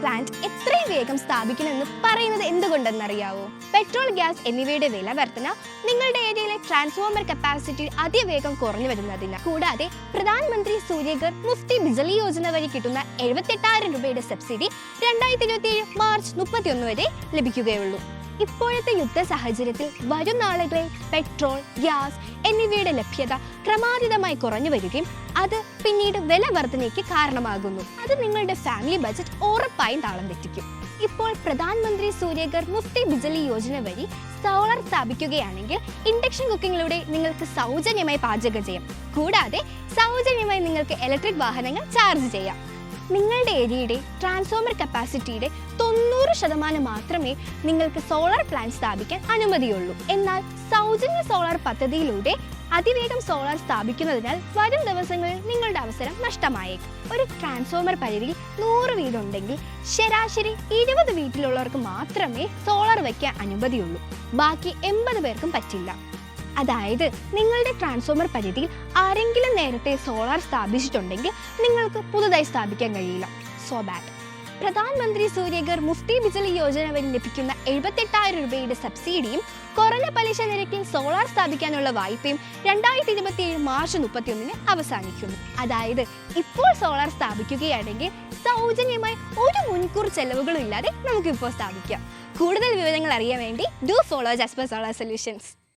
Plant എത്രയും വേഗം സ്ഥാപിക്കണമെന്ന് പറയുന്നത് എന്തുകൊണ്ടെന്നറിയാവോ? പെട്രോൾ, ഗ്യാസ് എന്നിവയുടെ വില വർധന നിങ്ങളുടെ ഏരിയയിലെ ട്രാൻസ്ഫോമർ കപ്പാസിറ്റി അതിവേഗം കുറഞ്ഞു വരുന്നതിന്. കൂടാതെ പ്രധാനമന്ത്രി സൂര്യഘർ മുഫ്തി ബിജലി യോജന വഴി കിട്ടുന്ന 78,000 രൂപയുടെ സബ്സിഡി 2027 മാർച്ച് 31 വരെ ലഭിക്കുകയുള്ളൂ. ഇപ്പോഴത്തെ യുദ്ധ സാഹചര്യത്തിൽ വരും നാളുകളിൽ പെട്രോൾ, ഗ്യാസ് എന്നിവയുടെ ലഭ്യത ക്രമാതീതമായി കുറഞ്ഞു വരികയും അത് പിന്നീട് വില വർധനയ്ക്ക് കാരണമാകുന്നു. അത് നിങ്ങളുടെ ഫാമിലി ബജറ്റ് ഉറപ്പായും താളം തെറ്റിക്കും. ഇപ്പോൾ പ്രധാനമന്ത്രി സൂര്യഘർ മുഫ്തി ബിജലി യോജന വഴി സോളാർ സ്ഥാപിക്കുകയാണെങ്കിൽ ഇൻഡക്ഷൻ കുക്കിങ്ങിലൂടെ നിങ്ങൾക്ക് സൗജന്യമായി പാചകം ചെയ്യാം. കൂടാതെ സൗജന്യമായി നിങ്ങൾക്ക് ഇലക്ട്രിക് വാഹനങ്ങൾ ചാർജ് ചെയ്യാം. നിങ്ങളുടെ ഏരിയയുടെ ട്രാൻസ്ഫോമർ കപ്പാസിറ്റിയുടെ 90% മാത്രമേ നിങ്ങൾക്ക് സോളാർ പ്ലാന്റ് സ്ഥാപിക്കാൻ അനുമതിയുള്ളൂ. എന്നാൽ സൗജന്യ സോളാർ പദ്ധതിയിലൂടെ അതിവേഗം സോളാർ സ്ഥാപിക്കുന്നതിനാൽ വരും ദിവസങ്ങളിൽ നിങ്ങളുടെ അവസരം നഷ്ടമായേക്കും. ഒരു ട്രാൻസ്ഫോമർ പരിധിയിൽ 100 വീടുണ്ടെങ്കിൽ ശരാശരി 20 വീട്ടിലുള്ളവർക്ക് മാത്രമേ സോളാർ വയ്ക്കാൻ അനുമതിയുള്ളൂ. ബാക്കി 80 പേർക്കും പറ്റില്ല. അതായത് നിങ്ങളുടെ ട്രാൻസ്ഫോമർ പരിധിയിൽ ആരെങ്കിലും നേരത്തെ സോളാർ സ്ഥാപിച്ചിട്ടുണ്ടെങ്കിൽ നിങ്ങൾക്ക് പുതുതായി സ്ഥാപിക്കാൻ കഴിയില്ല. So bad. പ്രധാനമന്ത്രി സൂര്യഘർ മുഫ്തി ബിജലി യോജന വഴി ലഭിക്കുന്ന 78,000 രൂപയുടെ സബ്സിഡിയും കുറഞ്ഞ പലിശ നിരക്കിൽ സോളാർ സ്ഥാപിക്കാനുള്ള വായ്പയും 2027 മാർച്ച് 31 അവസാനിക്കുന്നു. അതായത് ഇപ്പോൾ സോളാർ സ്ഥാപിക്കുകയാണെങ്കിൽ സൗജന്യമായി ഒരു മുൻകൂർ ചെലവുകളും ഇല്ലാതെ നമുക്കിപ്പോൾ സ്ഥാപിക്കാം. കൂടുതൽ വിവരങ്ങൾ അറിയാൻ വേണ്ടി do follow jasper solar solutions.